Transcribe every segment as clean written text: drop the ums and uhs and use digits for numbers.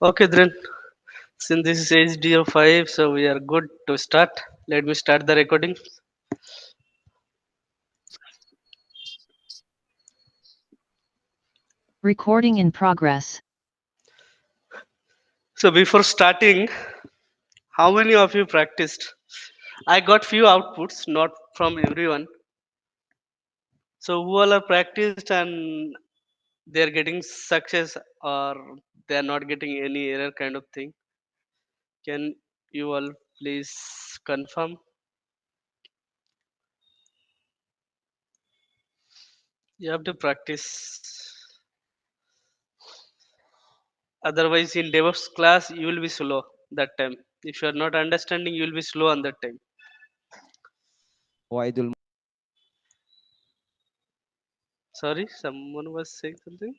Okay, then, since this is HD05, so we are good to start. Let me start the recording. Recording in progress. So before starting, how many of you practiced? I got few outputs, not from everyone. So who all are practiced and they are getting success or they are not getting any error kind of thing? Can you all please confirm? You have to practice. Otherwise, in DevOps class, you will be slow that time. If you are not understanding, you will be slow on that time. Waidul. Sorry, someone was saying something.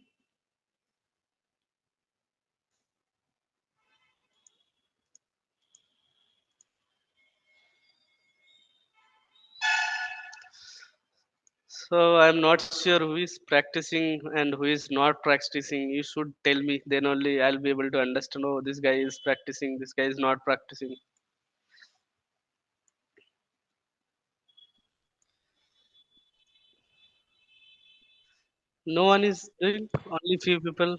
So I'm not sure who is practicing and who is not practicing. You should tell me. Then only I'll be able to understand. Oh, this guy is practicing. This guy is not practicing. No one is doing. Only few people,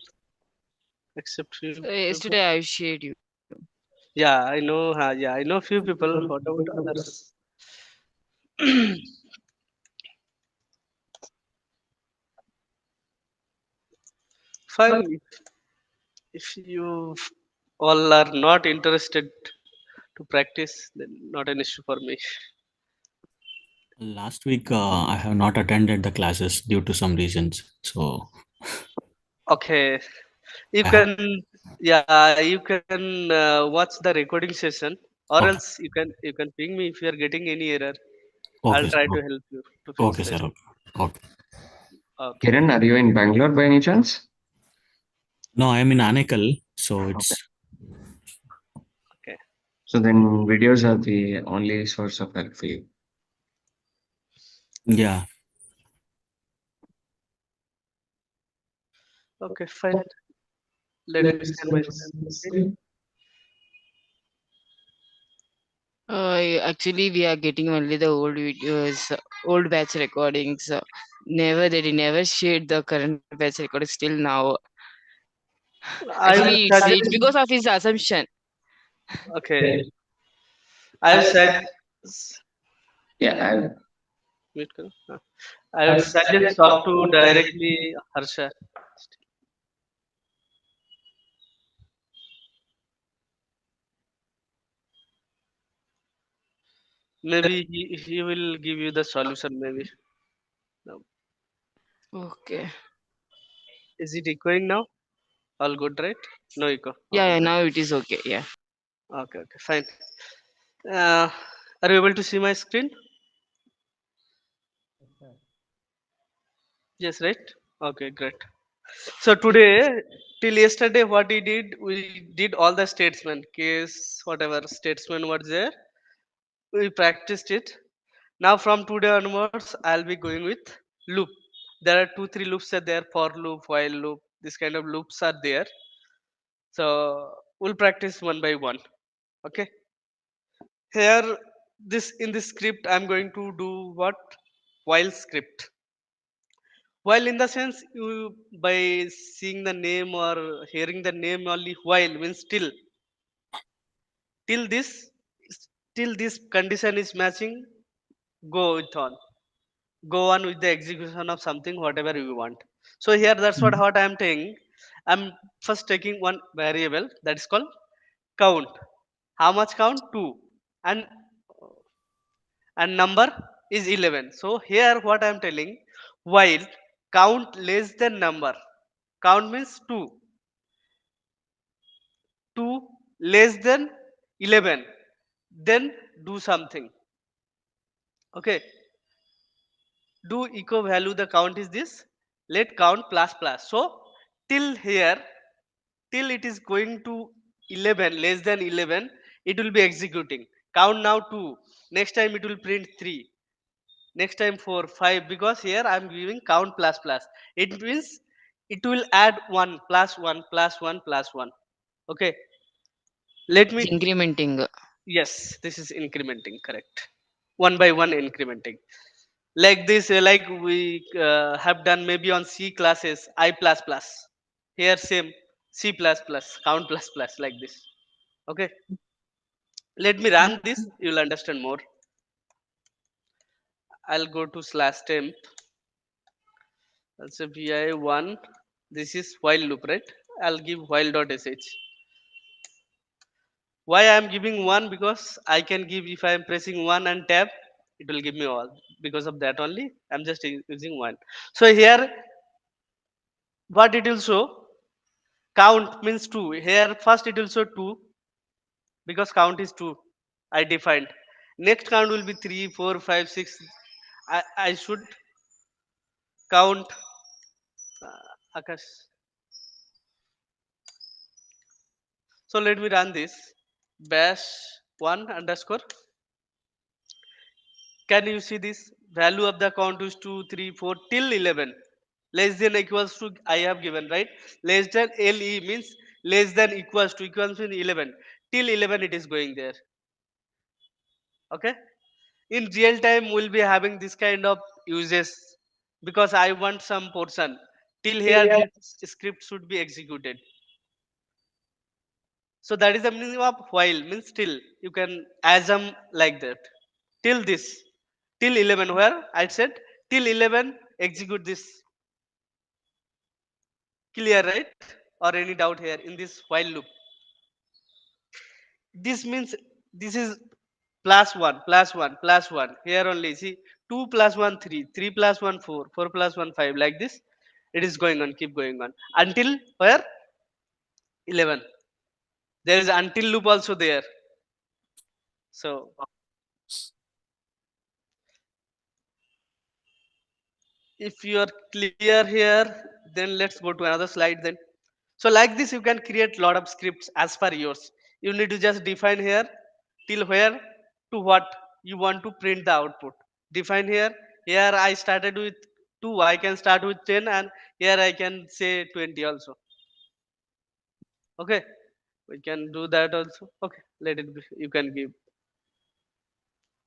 except few people. Yesterday I shared you. Yeah, I know. Yeah, I know few people. What about others? Fine. If you all are not interested to practice, then not an issue for me. Last week, I have not attended the classes due to some reasons. So Okay, you I have. can, yeah, you can watch the recording session, or Okay. else you can ping me if you are getting any error. I'll Okay, sir. try to help you to fix Okay, that. sir. Okay. Okay. Okay, Kiran, are you in Bangalore by any chance? No, I am in Anekal, so Okay. it's okay, So then videos are the only source of help for you. yeah. okay, fine. Let me share my screen. Actually, we are getting only the old videos, old batch recordings. They never shared the current batch recordings till now. I will Actually, it's suggest. because of his assumption. Okay, I will suggest. Yeah, Wait, I would suggest talk to directly Harsha. Maybe he will give you the solution. Maybe. No. Okay. Is it echoing now? All good, right? No echo. Yeah, Okay, yeah, good. now it is okay. Yeah. Okay, okay, fine. Uh, are you able to see my screen? Yes, right? Okay, great. So today, till yesterday, what we did all the statesmen, case, whatever statesmen was there, we practiced it. Now from today onwards, I'll be going with loop. There are two, three loops are there, for loop, while loop, this kind of loops are there. So we'll practice one by one. Okay. Here, this in this script, I'm going to do what? While script. While in the sense you by seeing the name or hearing the name only while means till this till this condition is matching, go with on. Go on with the execution of something whatever you want. So here that's what I'm taking. I'm first taking one variable that is called count. How much count? Two. And number is 11. So here what I'm telling, while count less than number, count means 2, 2 less than 11, then do something. Okay, do echo value, the count is this, let count plus plus. So till here, till it is going to 11, less than 11, it will be executing. Count now 2, next time it will print 3, next time 4 5, because here I'm giving count plus plus. It means it will add 1 plus 1 plus 1 plus 1. Okay, let me, It's incrementing. yes, this is incrementing, correct. One by one incrementing. Like this, like we have done maybe on C classes, I plus plus. Here same, C plus plus, count plus plus, like this. Okay, let me run this, you will understand more. I'll go to slash temp. Also vi1, this is while loop, right? I'll give while dot sh. Why I am giving one? Because I can give, if I am pressing one and tab, it will give me all. Because of that only, I'm just using one. So here, what it will show? Count means two. Here first it will show two because count is two. I defined. Next count will be 3, 4, 5, 6. I should count. Akash. So let me run this. Bash one underscore. Can you see this? Value of the count is 2, 3, 4 till 11. Less than equals to I have given, right? Less than LE means less than equals to 11. Till 11 it is going there. Okay. In real time we'll be having this kind of uses because I want some portion. Till here this script should be executed. So that is the meaning of while means till. You can assume like that. Till this. Till 11 where I said till 11 execute this. Clear, right? Or any doubt here in this while loop? This means this is plus 1 plus 1 plus 1 here only. See, 2 plus 1 3, 3 plus 1 4, 4 plus 1 5, like this it is going on, keep going on until where 11. There is until loop also there. So if you are clear here, then let's go to another slide then. So like this you can create lot of scripts as per yours. You need to just define here till where to what you want to print the output. Define here. Here I started with 2, I can start with 10, and here I can say 20 also. Okay, we can do that also. Okay, let it be. You can give.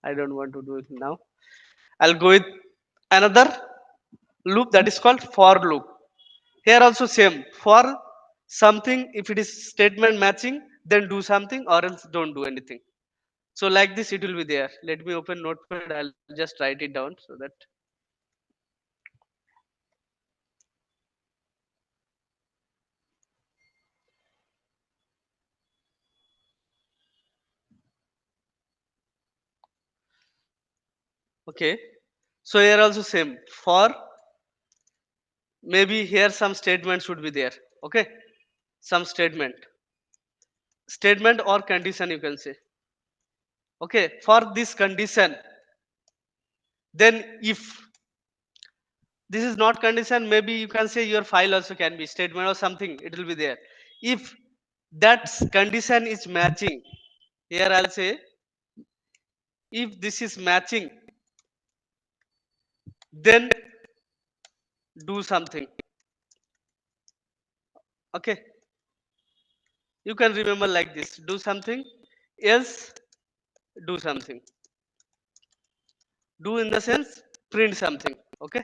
I don't want to do it now. I'll go with another loop that is called for loop. Here also same. For something, if it is statement matching, then do something or else don't do anything. So like this it will be there. Let me open notepad. I'll just write it down so that. Okay. So here also same. For maybe here some statement should be there. Okay. Some statement or condition you can say. Okay. For this condition, then if this is not condition, maybe you can say your file also can be statement or something, it will be there. If that condition is matching, here I'll say if this is matching, then do something. Okay, you can remember like this: do something, else do something. Do in the sense print something. Okay,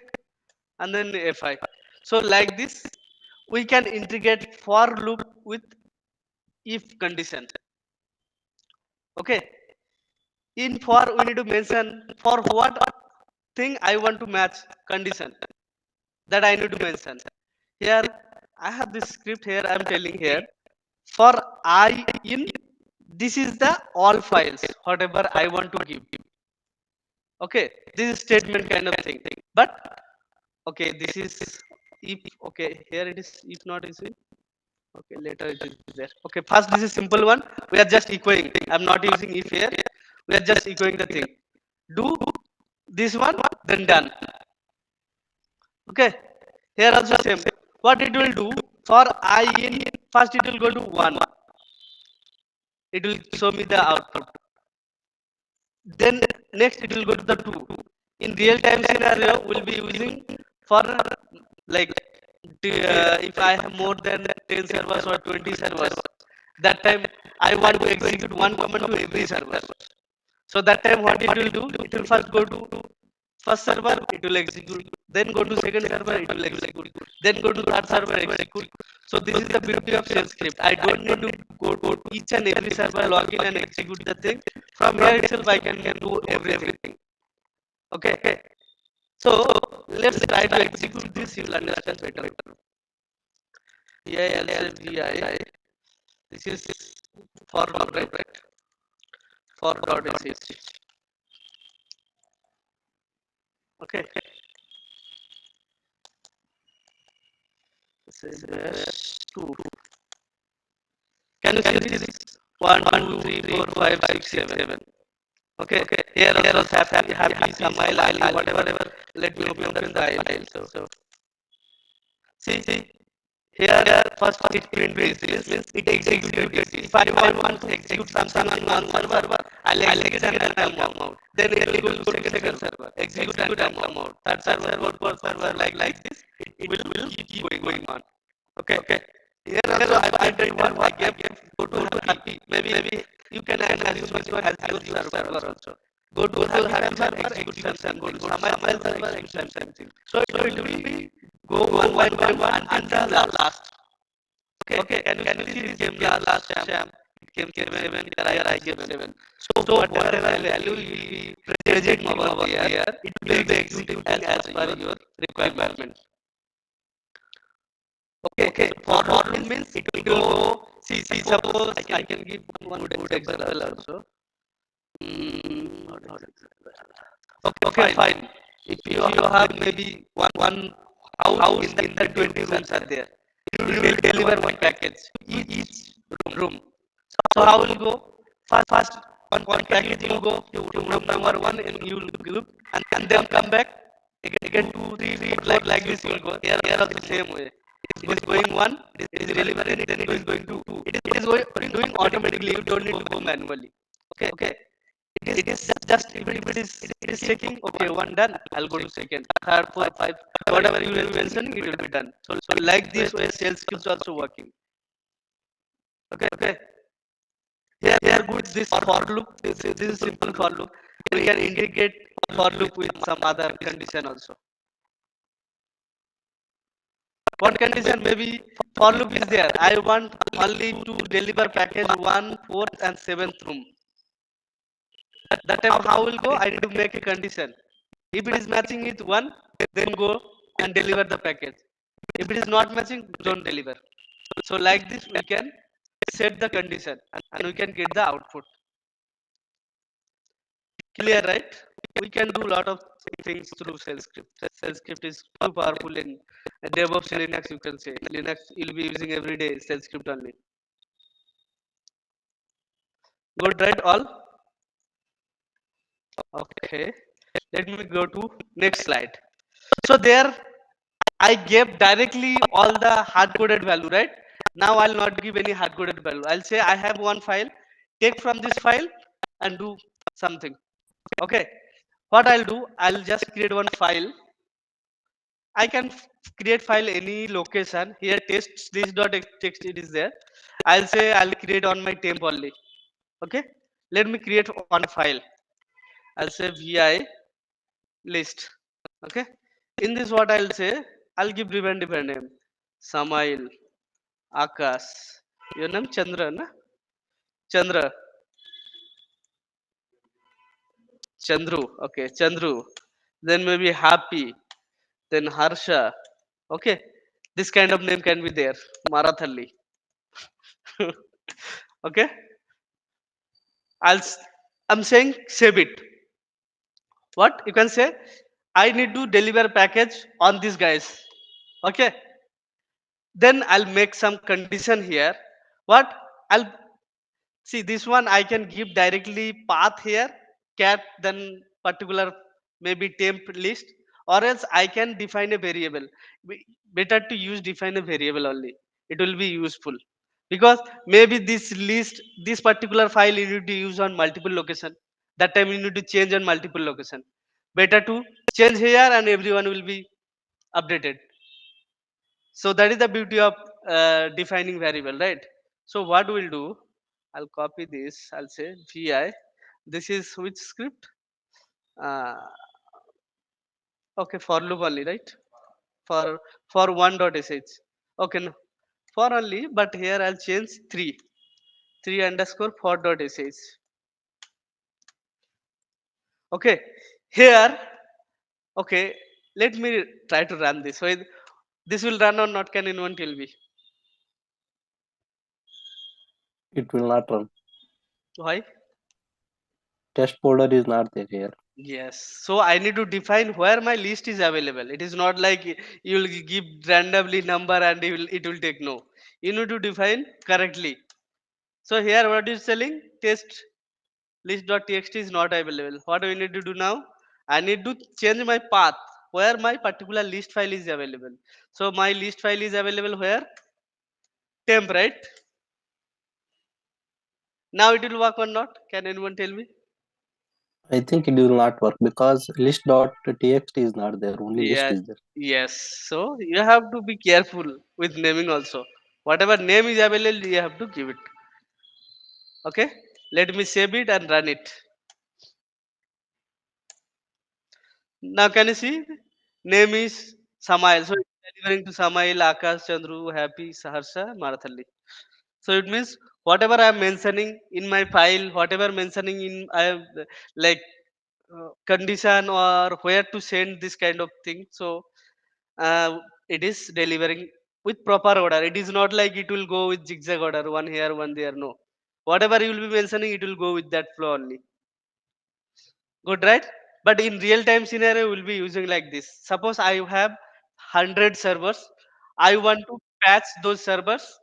and then fi. So like this we can integrate for loop with if condition. Okay, in for we need to mention for what thing I want to match condition, that I need to mention. Here I have this script here, I am telling here for I in, this is the all files whatever I want to give. Okay, this is statement kind of thing. But okay, this is if. Okay, here it is if not is in. Okay, later it is there. Okay, first this is simple one. We are just echoing. I'm not using if here. We are just echoing the thing. Do this one, then done. Okay, here also same. What it will do for I in, first it will go to 1. It will show me the output. Then next it will go to the 2. In real time scenario, we'll be using for like if I have more than 10 servers or 20 servers, That time I want to execute one command to every server. So that time what it will do? It will first go to first server, it will execute. Then go to second server, it will execute. Then go to third server, execute. So this is the beauty of shell script. I don't need to go to each and every server, log in and execute the thing. From here itself, I can do everything. Okay. So let's try to execute this. You will understand better. VI. This is for node, right? For node is okay. This is 2. Can you see this? 1, 2, 3, 4, 5, 6, 7. Okay. Here also happy, smile, whatever. Let me open the file. So see. Here first it print this means it executes. If I want to execute something on one server, I'll execute and I'll come out. Then it will go to second server, execute and come out. Third server, fourth server, like this. It will keep going on. Okay. Here also I did one. I gave go to happy. Maybe you can assume this one as your server also. Go to happy server, execute something. Go to smile server, execute something. So it will be go one by one until the last. Okay. Can you see this game? Yeah, last time it came 7. Here I gave 7. So whatever value will be present over here, it will be executed as per your requirement. Okay. For means it will go. See. Suppose I can give one good example also. Not example. Okay, fine. If you have maybe one house in the 20 rooms are there, you will deliver one package each room. So how will go? First one package will go to room number 1 and you will group and then come back again 2, 3, 4 like this you will go. Here also the same way. It is going 1, it is delivered, then it is going to 2. It is doing automatically. You don't need to go manually. Okay. It is just if it is checking. Okay, 1 done. I'll go to second, third, fourth, 5. Whatever you will mention, it will be done. So like this way, sales skills also working. Okay. Here good this for loop. This is simple for loop. We can integrate for loop with some other condition also. What condition? Maybe for loop is there. I want only to deliver package 1, 4th and 7th room. That time how will go? I need to make a condition. If it is matching with 1, then go and deliver the package. If it is not matching, don't deliver. So like this we can set the condition and we can get the output. Clear, right? We can do a lot of things through shell script. Shell script is too powerful in DevOps Linux, you can say. Linux you'll be using every day shell script only. Good, right? All? Okay. Let me go to next slide. So there I gave directly all the hard-coded value, right? Now I'll not give any hard-coded value. I'll say I have one file, take from this file and do something. Okay. What I'll do, I'll just create one file. I can create file any location. Here test this.txt it is there. I'll say I'll create on my temp only. Okay. Let me create one file. I'll say vi list. Okay. In this what I'll say, I'll give different name. Samail, Akash. Your name Chandra, na? Chandra. Chandru. Okay, Chandru. Then maybe Happy. Then Harsha. Okay. This kind of name can be there. Marathalli. Okay. I'm saying save it. What you can say? I need to deliver package on these guys. Okay. Then I'll make some condition here. What? I'll see this one I can give directly path here, cat, then particular maybe temp list, or else I can define a variable. Better to use define a variable only. It will be useful because maybe this list, this particular file you need to use on multiple location. That time you need to change on multiple location. Better to change here and everyone will be updated. So that is the beauty of defining variable, right? So what we'll do, I'll copy this, I'll say vi, this is which script, uh, okay, for loop only, right? For one dot sh, okay, no, for only, but here I'll change 3 underscore for dot sh. Okay, here, okay, let me try to run this. So this will run or not, can anyone tell me It will not run. why? Test folder is not there here. Yes, so I need to define where my list is available. It is not like you'll give randomly number and it will take, no. You need to define correctly. So here what is telling, test list.txt is not available. What do we need to do now? I need to change my path where my particular list file is available. So my list file is available where? Temp, right? Now it will work or not? Can anyone tell me? I think it will not work because list.txt is not there. Only list Yes, is there. yes. So you have to be careful with naming also. Whatever name is available, you have to give it. Okay. Let me save it and run it. Now can you see? Name is Samail. So it's delivering to Samail, Akash, Chandru, Happy, Saharsha, Marathalli. So it means whatever I am mentioning in my file, whatever mentioning in I have like condition or where to send this kind of thing. So it is delivering with proper order. It is not like it will go with zigzag order, one here, one there. No, whatever you will be mentioning, it will go with that flow only. Good, right? But in real time scenario, we'll be using like this. Suppose I have 100 servers. I want to patch those servers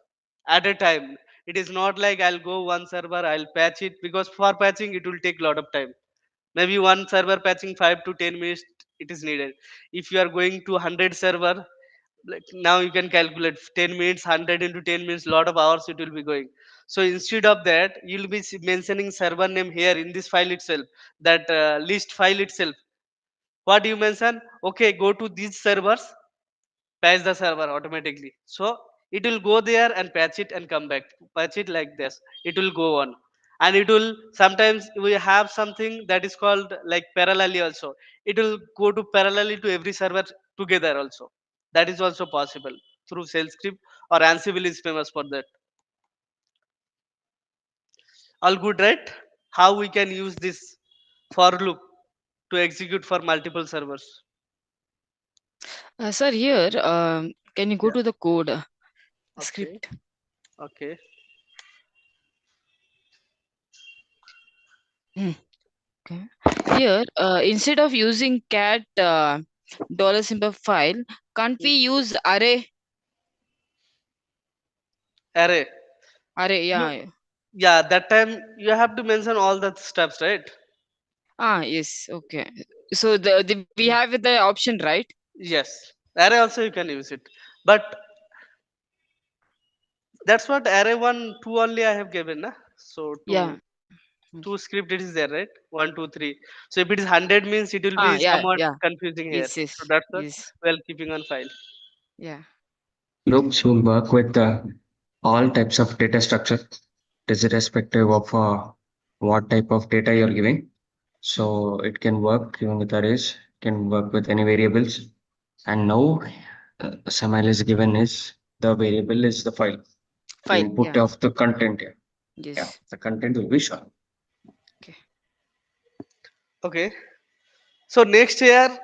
at a time. It is not like I'll go one server, I'll patch it, because for patching it will take a lot of time. Maybe one server patching 5 to 10 minutes it is needed. If you are going to 100 server, like now you can calculate 10 minutes, 100 into 10 minutes, lot of hours it will be going. So instead of that, you'll be mentioning server name here in this file itself, that list file itself. What do you mention? Okay, go to these servers, patch the server automatically. So it will go there and patch it and come back, patch it like this. It will go on, and it will sometimes we have something that is called like parallelly also. It will go to parallelly to every server together also. That is also possible through shell script, or Ansible is famous for that. All good, right? How we can use this for loop to execute for multiple servers. Sir, here, can you go Yeah. to the code Okay. script? Okay. Hmm, okay. Here, instead of using cat dollar symbol file, can't Mm. we use array? Array. Array, You, yeah. yeah, that time you have to mention all the steps, right? Ah, yes. Okay. So the we have the option, right? Yes, array also you can use it, but that's what array 1 2 only I have given, na? So two Yeah. two script it is there, right? 1 2 3. So if it is 100 means it will be Ah, yeah, somewhat yeah. confusing here. Yes, So yes, that's what yes. we are keeping on file. Yeah. Loops will work with all types of data structure, irrespective of what type of data you're giving. So it can work even with arrays, can work with any variables. And now Samuel is given is the variable is the file, the File. input Yeah. of the content here. Yeah, Yes. the content will be shown. Okay. Okay, so next year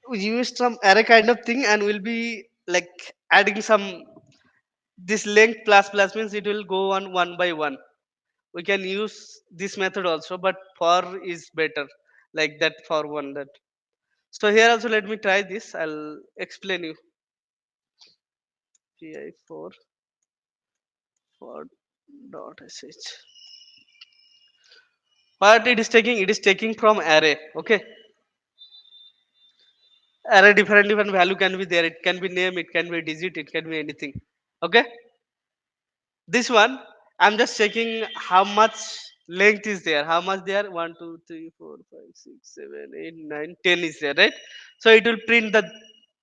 we use some array kind of thing, and we'll be like adding some this length plus plus means it will go on one by one. We can use this method also, but for is better, like that for one that. So here also let me try this, I'll explain you. pi4 for dot sh, but it is taking from array. Okay, array different value can be there, it can be name, it can be digit, it can be anything. Okay, this one I'm just checking how much length is there, how much there, 1 2 3 4 5 6 7 8 9 10 is there, right? So it will print the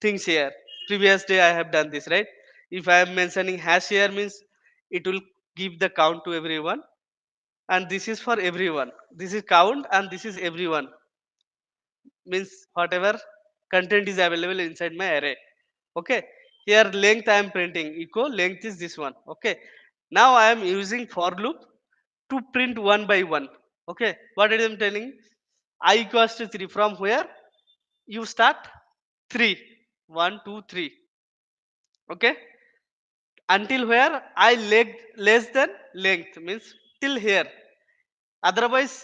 things here. Previous day I have done this, right? If I am mentioning hash here means it will give the count to everyone, and this is for everyone. This is count and this is everyone, means whatever content is available inside my array. Okay, here length I am printing echo length is this one. Okay, now I am using for loop to print one by one. Okay, what I am telling, I equals to 3, from where you start 3, 1 2 3. Okay, until where I less than length, means till here. Otherwise,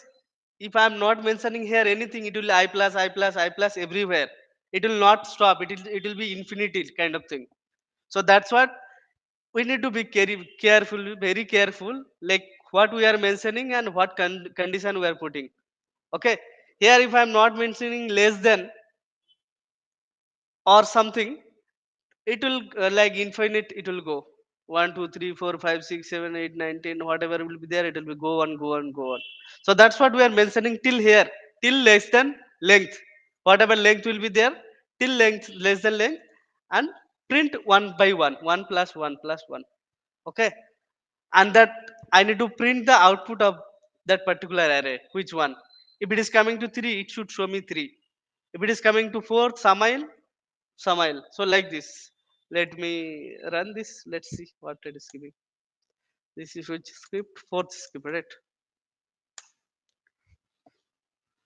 if I am not mentioning here anything, it will I plus I plus I plus everywhere. It will not stop. It will be infinity kind of thing. So that's what we need to be careful, very careful, like what we are mentioning and what condition we are putting. Okay, here if I am not mentioning less than or something, it will like infinite. It will go 1 2 3 4 5 6 7 8 9 10, whatever will be there, it will be go on go on go on. So that's what we are mentioning till here, till less than length, whatever length will be there, till length less than length, and print one by one, 1 plus 1 plus 1. Okay, and that I need to print the output of that particular array. Which one? If it is coming to 3, it should show me 3. If it is coming to 4, Samail. So like this. Let me run this. Let's see what it is giving. This is which script? Fourth script, right?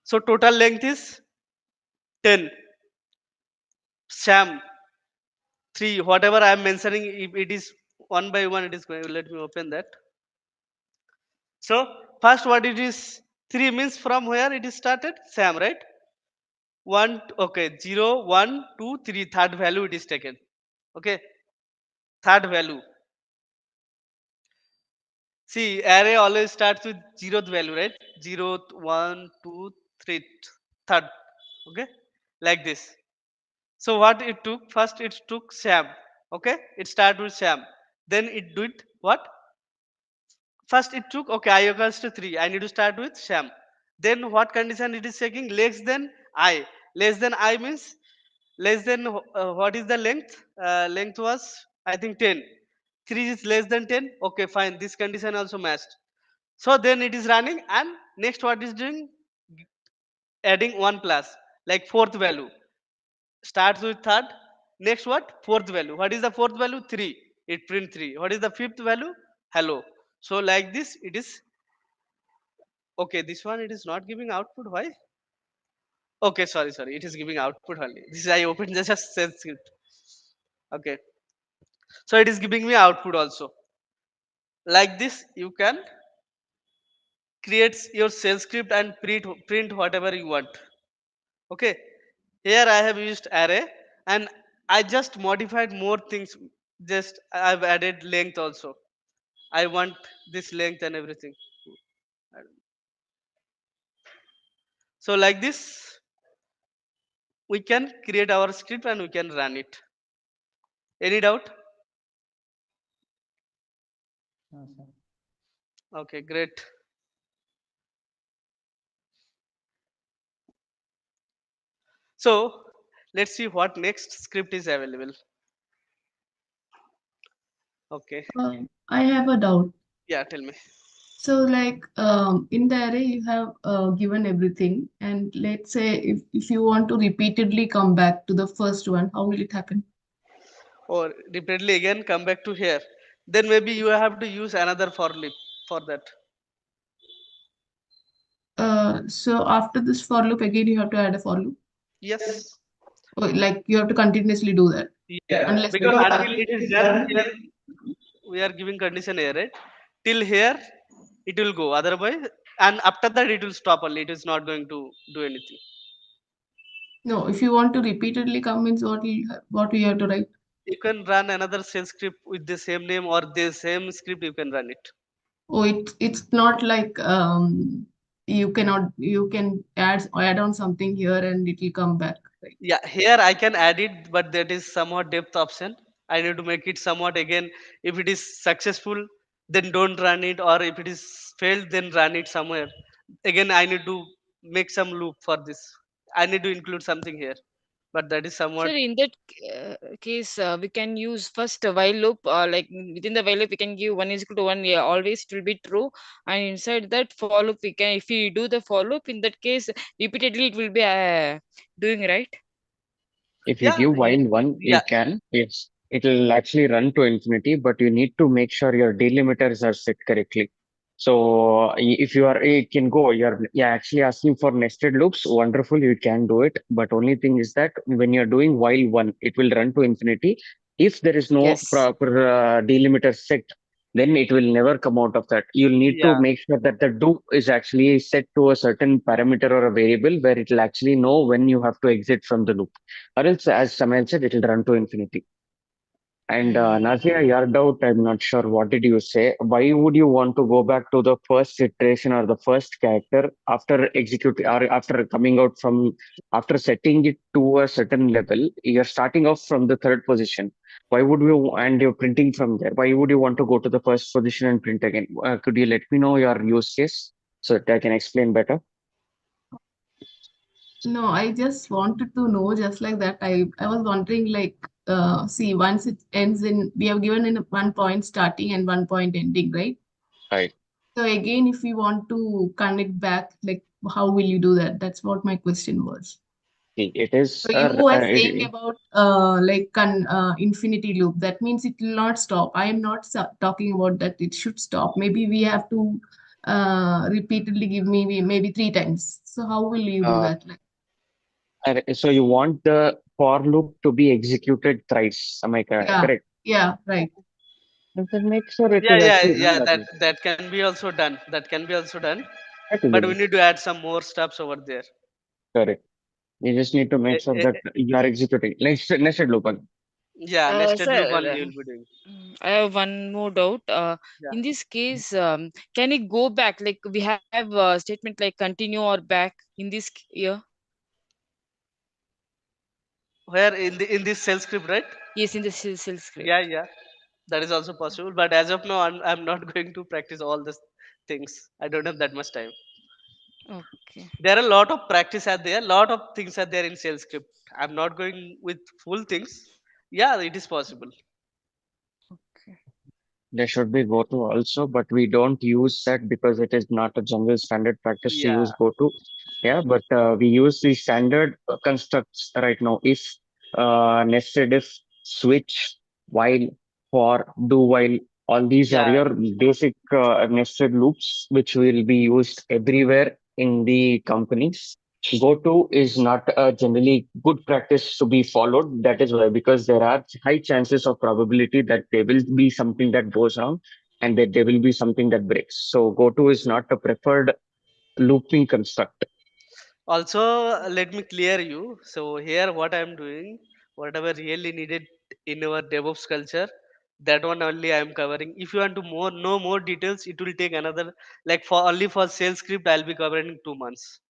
So total length is 10. Sham 3. Whatever I am mentioning, if it is one by one, it is going. Let me open that. So first, what it is 3 means from where it is started? Sam, right? 1. Okay, 0, 1, 2, 3. Third value it is taken. Okay, third value. See, array always starts with zeroth value, right? Zeroth, 1, 2, 3, third. Okay, like this. So what it took? First it took Sam. Okay, it started with Sam. Then it did what? First it took, okay, I equals to 3. I need to start with Sam. Then what condition it is taking? Less than I. Less than I means less than what is the length? Length was I think 10. 3 is less than 10. Okay, fine. This condition also matched. So then it is running, and next what is doing? Adding 1 plus, like fourth value. Starts with third. Next what? Fourth value. What is the fourth value? 3. It print 3. What is the fifth value? Hello. So like this it is. Okay, this one it is not giving output. Why? Okay, sorry. It is giving output only. This is I opened just a shell script. Okay. So it is giving me output also. Like this, you can create your shell script and print whatever you want. Okay. Here I have used array, and I just modified more things. Just I've added length also. I want this length and everything. So like this, we can create our script and we can run it. Any doubt? Okay, great. So let's see what next script is available. Okay. I have a doubt. Yeah, tell me. So, like in the array, you have given everything, and let's say if you want to repeatedly come back to the first one, how will it happen? Or repeatedly again come back to here. Then maybe you have to use another for loop for that. So after this for loop, again you have to add a for loop. Yes. Or like you have to continuously do that. Yeah. Unless Because until it is done here, we are giving condition here, right? Till here, it will go. Otherwise, and after that, it will stop only. It is not going to do anything. no, if you want to repeatedly come means what we have to write. You can run another shell script with the same name or the same script. You can run it. Oh, it's not like you can add on something here and it will come back, right? Yeah, here I can add it, but that is somewhat depth option. I need to make it somewhat again. If it is successful, then don't run it, or if it is failed, then run it somewhere. Again, I need to make some loop for this. I need to include something here. but that is Sir, somewhat. in that case, we can use first a while loop. Like within the while loop, we can give 1 is equal to 1. Yeah, always it will be true. And inside that for loop, we can, if we do the for loop, in that case, repeatedly it will be doing right. If you Yeah, give while one, you yeah, can, yes, it will actually run to infinity, but you need to make sure your delimiters are set correctly. So if you are, it can go, you're actually asking for nested loops. Wonderful, you can do it. But only thing is that when you're doing while one, it will run to infinity. If there is no Yes. proper delimiter set, then it will never come out of that. You'll need to yeah. make sure that the do is actually set to a certain parameter or a variable where it will actually know when you have to exit from the loop. Or else, as Samael said, it will run to infinity. And Nazia, your doubt, I'm not sure. What did you say? Why would you want to go back to the first iteration or the first character after executing or after coming out from after setting it to a certain level? You're starting off from the third position. Why would you and you're printing from there? Why would you want to go to the first position and print again? Could you let me know your use case so that I can explain better? No, I just wanted to know just like that. I was wondering like see once it ends in we have given in 1 point starting and 1 point ending, right? Right. So again, if we want to connect back, like how will you do that? That's what my question was. It is So you were saying about like infinity loop. That means it will not stop. I am not talking about that it should stop. Maybe we have to repeatedly give maybe 3 times. So how will you do uh, that? Like, so you want the for loop to be executed thrice. Am I yeah, correct? yeah, right. And then make sure it Yeah, is yeah, actually done yeah. that That way. that can be also done. That can be also done. That will be But we done. need to add some more steps over there. Correct. You just need to Eh, make sure eh, that eh, you are executing. Nested loop. yeah, nested loop Sir, only you'll be doing. I have one more doubt. Yeah. In this case, can it go back? Like we have a statement like continue or back in this year? Where in this cell script, right? Yes, in the cell Yeah, script. yeah. That is also possible. But as of now, I'm not going to practice all these things. I don't have that much time. Okay. There are a lot of practice are there. Lot of things are there in cell script. I'm not going with full things. Yeah, it is possible. Okay. There should be GoTo also, but we don't use that because it is not a general standard practice to Yeah, use GoTo. Yeah, but we use the standard constructs right now. If, nested if, switch, while, for, do while, all these are yeah. your basic nested loops, which will be used everywhere in the companies. Go-to is not a generally good practice to be followed. That is why, because there are high chances of probability that there will be something that goes wrong and that there will be something that breaks. So go-to is not a preferred looping construct. Also, let me clear you. So here, what I'm doing, whatever really needed in our DevOps culture, that one only I am covering. If you want to more know more details, it will take another like for only for sales script, I'll be covering in 2 months.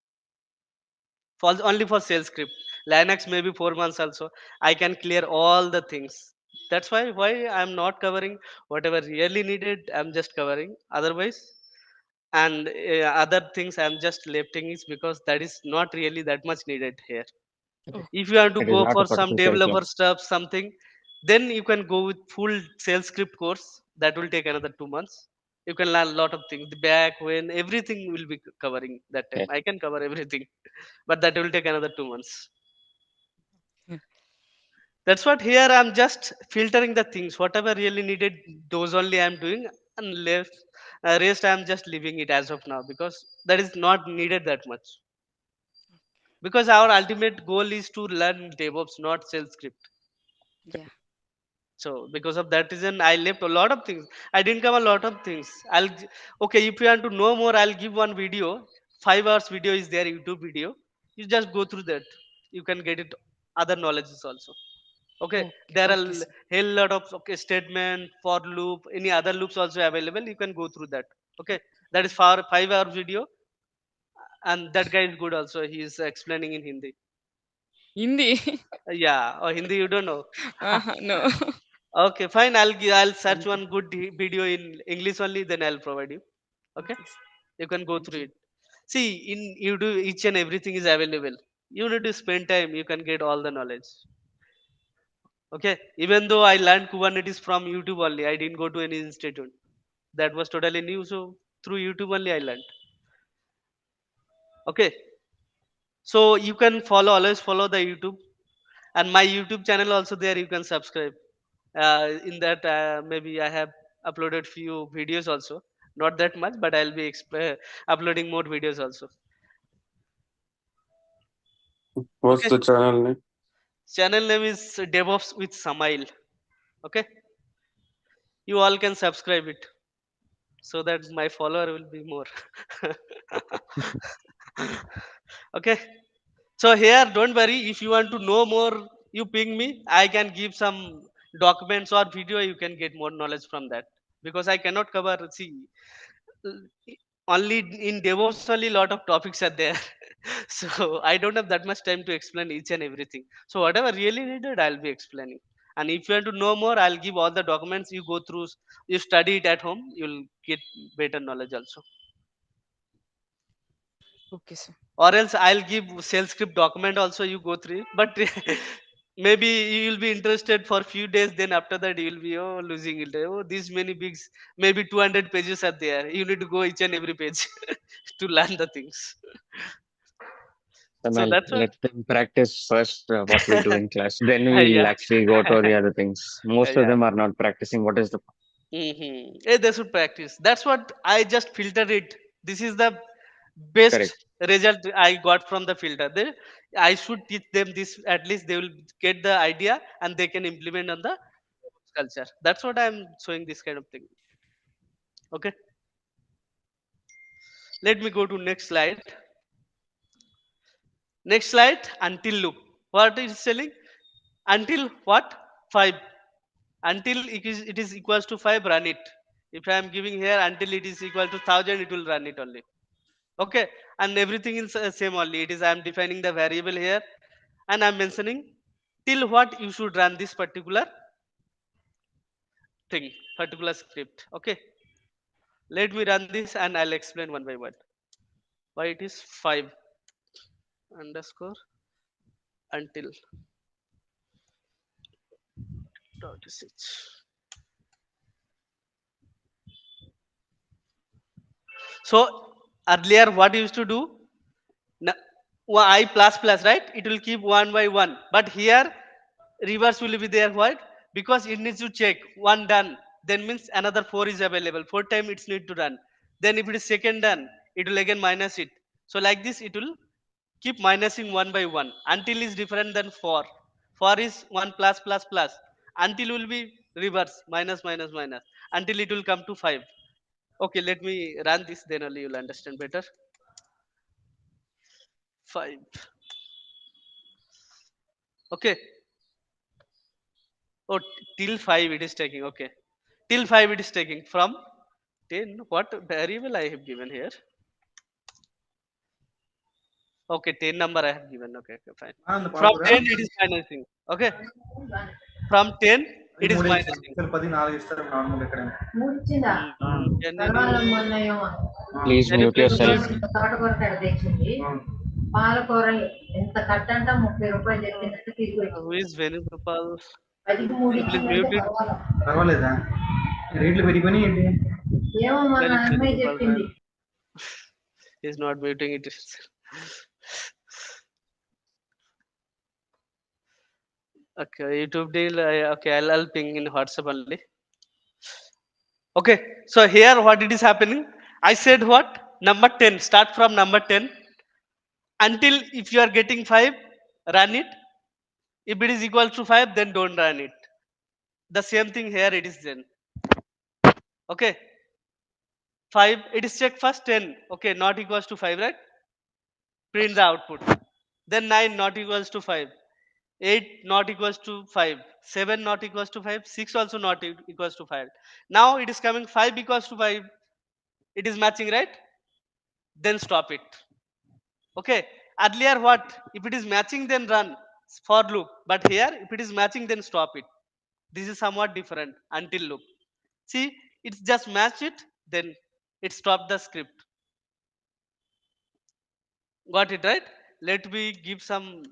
For only for sales script, Linux maybe 4 months also. I can clear all the things. That's why I'm not covering whatever really needed. I'm just covering. Otherwise, and other things I'm just lifting is because that is not really that much needed here. Oh, If you want to It is go not a for some particular curriculum. developer stuff something, then you can go with full sales script course. That will take another 2 months. You can learn a lot of things, the back when everything will be covering that time. Yeah. I can cover everything, but that will take another 2 months. hmm, That's what here I'm just filtering the things whatever really needed, those only I'm doing. And left rest I'm just leaving it as of now because that is not needed that much, because our ultimate goal is to learn DevOps, not sales script. yeah. So because of that reason, I left a lot of things. I didn't cover a lot of things. Okay. If you want to know more, I'll give one video. 5 hours video is there, YouTube video. You just go through that. You can get it. Other knowledges also. Okay. Okay. There are Okay, sir. hell lot of statement, for loop, any other loops also available. You can go through that. Okay. That is for 5 hour video, and that guy is good also. He is explaining in Hindi. Hindi. Yeah, or Hindi you don't know. No. Okay, fine. I'll search Okay. one good video in English only, then I'll provide you. Okay, Okay, sir. you can go Thank through you. it. See, in YouTube, each and everything is available. You need to spend time, you can get all the knowledge. Okay, even though I learned Kubernetes from YouTube only, I didn't go to any institute. That was totally new, so through YouTube only I learned. Okay, so you can follow, always follow the YouTube, and my YouTube channel also there, you can subscribe. In that maybe I have uploaded few videos also, not that much, but I'll be uploading more videos also. What's Okay, the channel name? channel name is DevOps with Smile. Okay, you all can subscribe it so that my follower will be more. Okay, so here don't worry, if you want to know more, you ping me, I can give some documents or video, you can get more knowledge from that, because I cannot cover, see, uh, only in DevOps only lot of topics are there. So I don't have that much time to explain each and everything. So whatever really needed, I'll be explaining. And if you want to know more, I'll give all the documents, you go through, you study it at home, you'll get better knowledge also. Okay, sir. Or else I'll give sales script document also, you go through it. But maybe you'll be interested for few days, then after that you'll be losing it. Oh, these many bigs, maybe 200 pages are there, you need to go each and every page to learn the things. So Samuel, that's what. let them practice first what we do in class. Then we'll Yeah. actually go to the other things. Most of Yeah. them are not practicing. What is the Yeah, they should practice. That's what I just filtered it. This is the best correct? result I got from the filter. I should teach them this. At least they will get the idea and they can implement on the culture. That's what I'm showing this kind of thing. Okay. Let me go to next slide. Next slide. Until loop. What is telling? Until what? 5. Until it is equals to 5, run it. If I am giving here until it is equal to 1000, it will run it only. Okay, and everything is same only. It is, I am defining the variable here, and I'm mentioning till what you should run this particular thing, particular script. Okay, let me run this and I'll explain one by one why it is 5 underscore until dot sh. So earlier what you used to do, N- I plus plus, right, it will keep one by one, but here reverse will be there. What? Because it needs to check one done, then means another 4 is available, 4 time it's need to run. Then if it is second done, it will again minus it. So like this it will keep minusing one by one until is different than 4. 4 is 1 plus plus plus, until will be reverse, minus minus minus, until it will come to 5. Okay, let me run this, then only you'll understand better. 5. Okay. Oh, till 5 it is taking. Okay. Till 5 it is taking from 10. What variable I have given here? Okay, 10 number I have given. Okay, okay, fine. From 10 it is minusing. Okay. From 10 it is minusing. Can Please you mute please yourself. mute? Who is Venugopal? Can you please mute it? Where is Venugopal? Man? He's not muting it. Okay, YouTube deal. Okay, I'll ping in WhatsApp only. Okay, so here what it is happening? I said what? Number 10. Start from number 10 until if you are getting 5, run it. If it is equal to 5, then don't run it. The same thing here it is then. Okay, 5. It is check first 10. Okay, not equals to 5, right? Print the output. Then 9 not equals to 5. 8 not equals to 5. 7 not equals to 5. 6 also not equals to 5. Now it is coming 5 equals to 5. It is matching, right? Then stop it. Okay. Earlier what? If it is matching, then run for loop. But here, if it is matching, then stop it. This is somewhat different until loop. See, it's just match it, then it stopped the script. Got it, right? let me give some,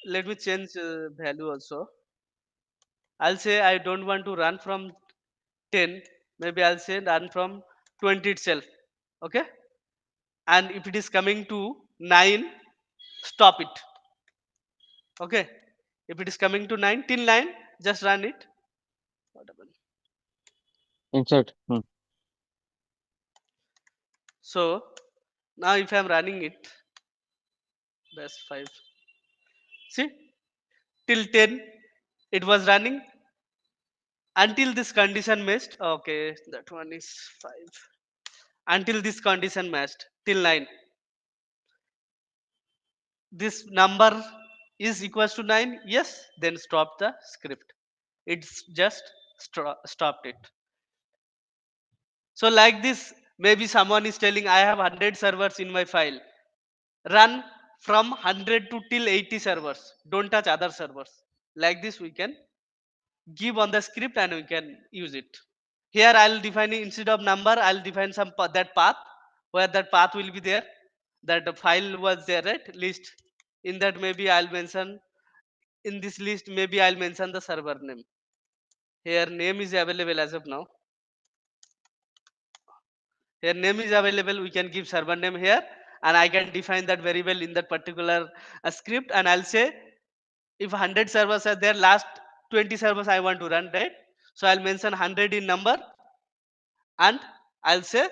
let me change value also. I'll say I don't want to run from 10, maybe I'll say run from 20 itself. Okay, and if it is coming to 9, stop it. Okay, if it is coming to 9 till 9, just run it. What happened? Insert. So now if I'm running it, that's 5. See, till 10 it was running until this condition matched. Okay, that one is 5. Until this condition matched till 9, this number is equals to 9, yes, then stop the script. It's just stopped it. So like this, maybe someone is telling I have 100 servers in my file, run from 100 to till 80 servers, don't touch other servers. Like this we can give on the script and we can use it. Here I'll define, instead of number I'll define some that path, where that path will be there, that the file was there, right, list. In that maybe I'll mention, in this list maybe I'll mention the server name. Here name is available as of now. Here name is available, we can give server name here, and I can define that variable in that particular script, and I'll say if 100 servers are there, last 20 servers I want to run, right? So I'll mention 100 in number, and I'll say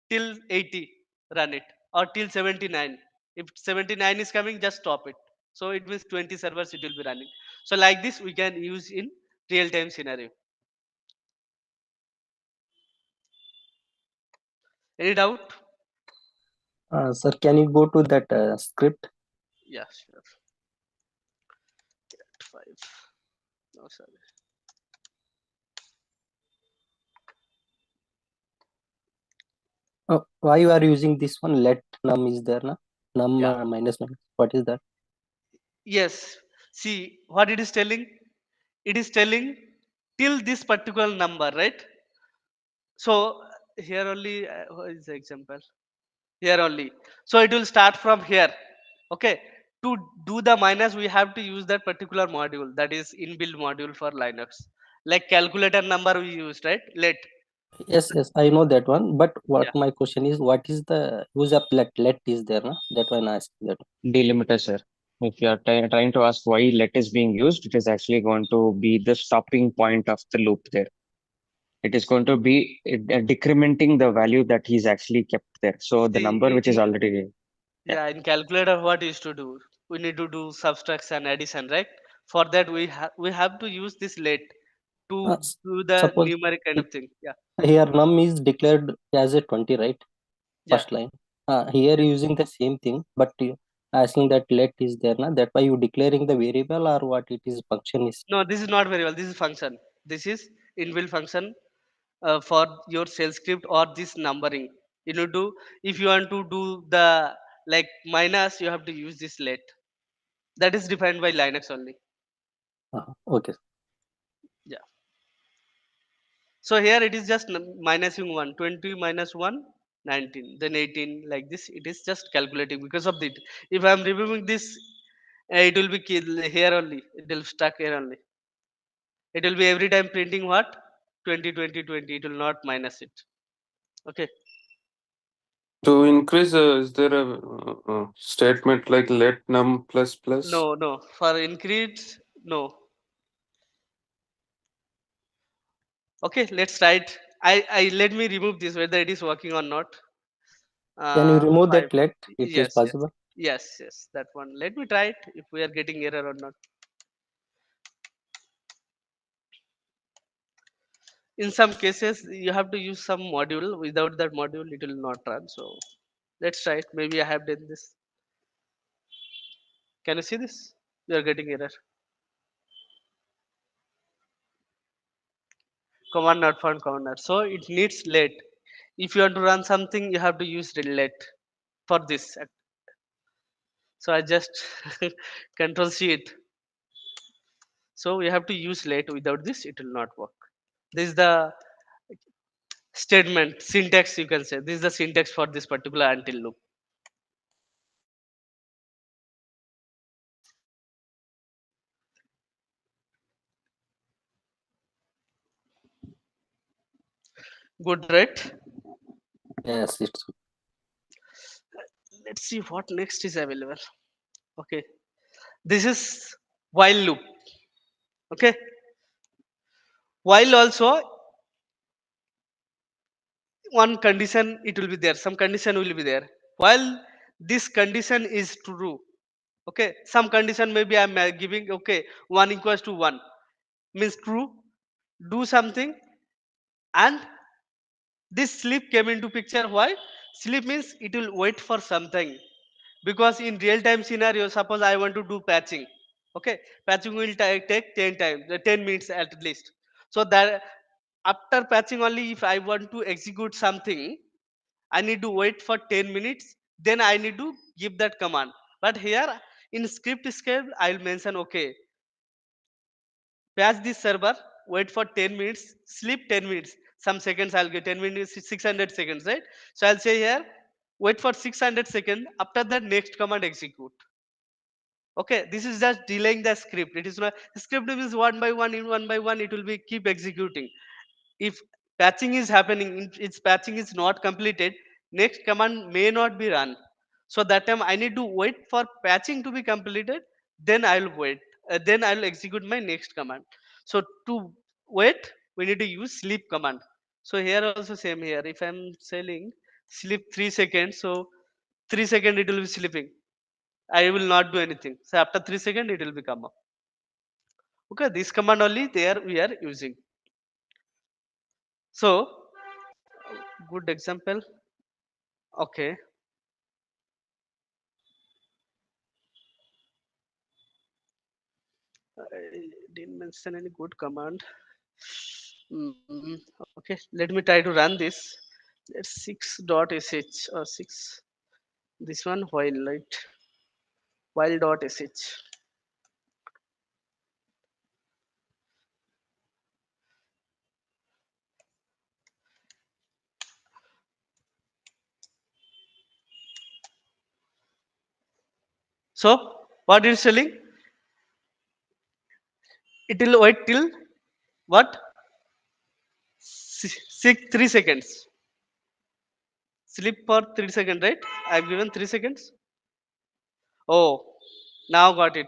till 80 run it, or till 79. If 79 is coming, just stop it. So it means 20 servers it will be running. So like this we can use in real time scenario. Any doubt? Sir, can you go to that script? Yeah, sure. 5. No, sorry. Why you are using this one? Let num is there, na? Num Yeah. minus minus. What is that? Yes. See what it is telling. It is telling till this particular number, right? So here only, what is the example? Here only. So it will start from here. Okay. To do the minus, we have to use that particular module, that is inbuilt module for Linux. Like calculator number we use, right? Let. Yes, yes, I know that one. But what Yeah. my question is, what is the use of let? Let is there, na? That one I asked that. Delimiter, sir. If you are trying to ask why let is being used, it is actually going to be the stopping point of the loop there. It is going to be decrementing the value that he's actually kept there. So the number See, which is already, yeah. yeah, in calculator, what is to do? We need to do subtraction, addition, right? For that, we have to use this let to do the Suppose numeric kind of thing. Yeah, here num is declared as a 20, right? yeah. First line. Here using the same thing, but you asking that let is there, na? That why you declaring the variable or what it is function is. No, this is not very well. This is function. This is inbuilt function for your shell script or this numbering. You need to, if you want to do the like minus, you have to use this let. That is defined by Linux only. Okay. Yeah. So here it is just minusing 1, 20 minus 1, 19, then 18, like this. It is just calculating because of it. If I am removing this, it will be here only. It will stuck here only. It will be every time printing what? 20, 20, 20. It will not minus it. Okay. To increase, is there a statement like let num plus plus? No, no. For increase, no. Okay, let's try it. I let me remove this whether it is working or not. Can you remove 5. that let? It is Yes, yes. possible. Yes, yes, that one. Let me try it if we are getting error or not. In some cases, you have to use some module. Without that module, it will not run. So let's try it. Maybe I have done this. Can you see this? You are getting error. Command not found, command not. So it needs let. If you want to run something, you have to use let for this. So I just control C it. So we have to use let. Without this, it will not work. This is the statement syntax, you can say. This is the syntax for this particular until loop. Good, right? Yes, it's Let's see what next is available. Okay, this is while loop. Okay, while also one condition it will be there, some condition will be there. While this condition is true, okay, some condition maybe I'm giving, okay, 1 equals to 1 means true, do something, and this sleep came into picture. Why? Sleep means it will wait for something, because in real time scenario, suppose I want to do patching, okay, patching will take 10 times 10 minutes at least. So that after patching only, if I want to execute something, I need to wait for 10 minutes, then I need to give that command. But here in script scale, I'll mention, okay, patch this server, wait for 10 minutes, sleep 10 minutes, some seconds I'll get 10 minutes, 600 seconds, right? So I'll say here, wait for 600 seconds, after that next command execute. Okay, this is just delaying the script. It is not, the script is one by one, in one by one, it will be keep executing. If patching is happening, its patching is not completed, next command may not be run. So that time I need to wait for patching to be completed, then I'll wait, then I'll execute my next command. So to wait, we need to use sleep command. So here also same, here if I'm saying sleep 3 seconds, so 3 seconds it will be sleeping, I will not do anything, so after 3 seconds it will become up. Okay, this command only there we are using. So good example. Okay, I didn't mention any good command. Okay, let me try to run this. Let's 6.sh or 6. This one while, right? While.sh. So what is telling? It will wait till what? 3 seconds. Sleep for 3 seconds, right? I've given 3 seconds. Oh, now got it.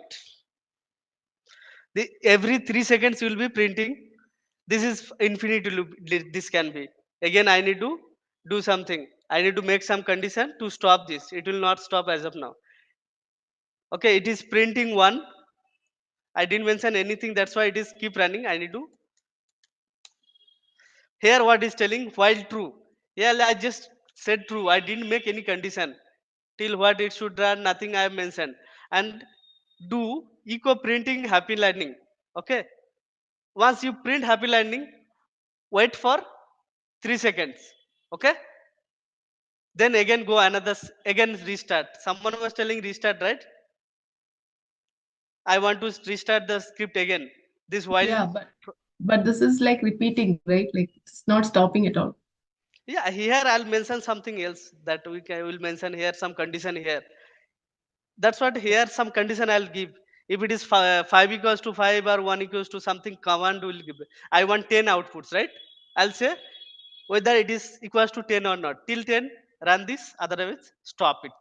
Every 3 seconds you will be printing. This is infinity loop. This can be. Again, I need to do something. I need to make some condition to stop this. It will not stop as of now. Okay, it is printing one. I didn't mention anything. That's why it is keep running. I need to. Here, what is telling while true. Yeah, I just said true. I didn't make any condition. Till what it should run, nothing I have mentioned. And do echo printing happy landing. Okay. Once you print happy landing, wait for 3 seconds. Okay, then again go another again restart. Someone was telling restart, right? I want to restart the script again. This while, Yeah, but this is like repeating, right? Like it's not stopping at all. yeah, here I'll mention something else that we can will mention here, some condition here. That's what here some condition I'll give. If it is 5 equals to 5 or 1 equals to something, command will give. I want 10 outputs, right? I'll say whether it is equals to 10 or not. Till 10 run this, otherwise stop it.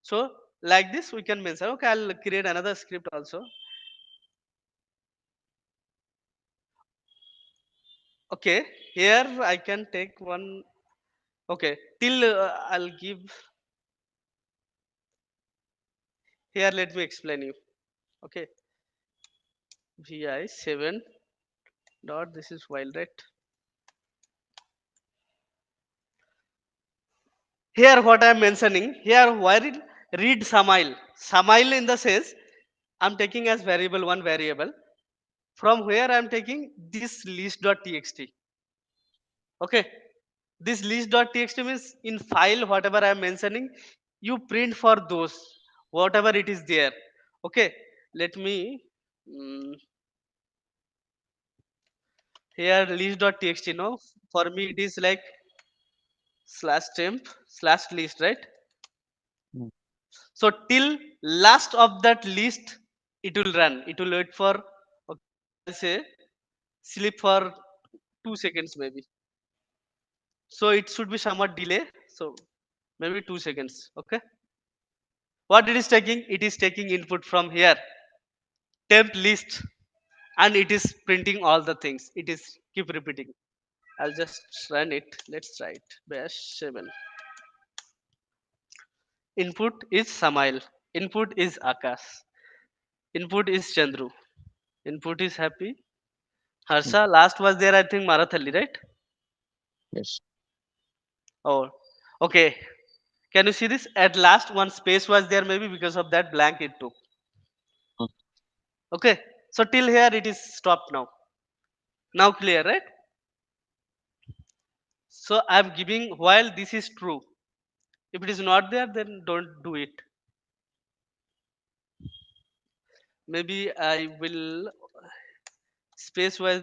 So like this we can mention. Okay, I'll create another script also. Okay, here I can take one. Okay, till I'll give here. Let me explain you. Okay, vi7 dot. This is while, right? Here what I am mentioning here, where it read Samail. Samail in the sense I'm taking as variable one variable. From where I'm taking this list.txt. Okay, this list.txt means in file whatever I am mentioning, you print for those whatever it is there. Okay, let me here list.txt. No, for me it is like slash temp slash list, right? Mm. So till last of that list, it will run. It will wait for, okay, I'll say sleep for 2 seconds maybe. So it should be somewhat delay. So maybe 2 seconds. Okay. What it is taking? It is taking input from here, temp list, and it is printing all the things. It is keep repeating. I'll just run it. Let's try it. Bash 7. Input is Samail. Input is Akash. Input is Chandru. Input is Happy. Harsha. Last was there, I think, Marathali, right? Yes. Oh, okay. Can you see this? At last, one space was there, maybe because of that blank it took. Hmm. Okay. So till here it is stopped now. Now clear, right? So I'm giving while this is true. If it is not there, then don't do it. Maybe I will space wise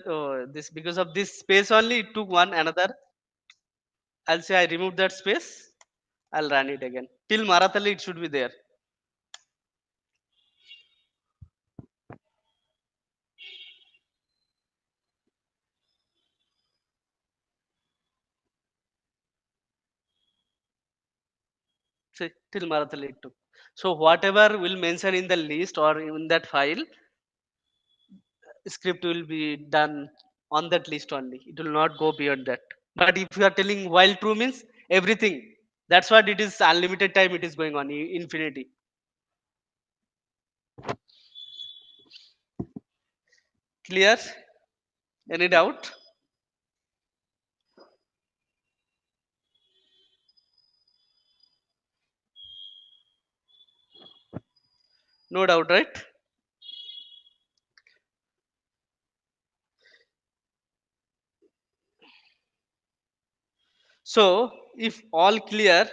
this because of this space only it took one another. I'll say I remove that space. I'll run it again. Till Marathali it should be there. See, till Marathali it took. So whatever will mention in the list or in that file, script will be done on that list only. It will not go beyond that. But if you are telling while true means everything, that's what it is unlimited time it is going on, infinity. Clear? Any doubt? No doubt, right? So if all clear,